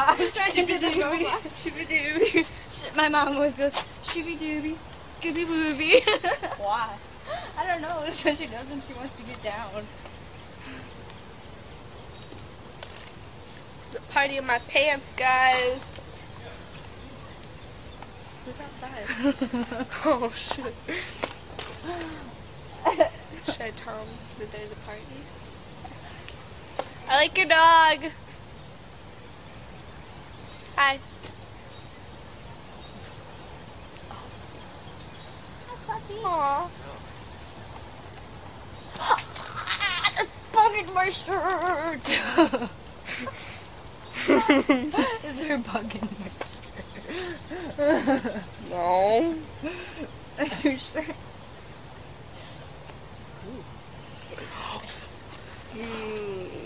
I was trying to do the robot. Shibby-dooby. My mom always goes, shooby dooby, scooby wooby. Why? I don't know, that's what she does when she wants to get down. It's a party in my pants, guys. Who's outside? Oh, shit. Should I tell him that there's a party? I like your dog. Hi. Aww. It's bugging my shirt! Is there a bug in my shirt? No. Are you sure? Mm.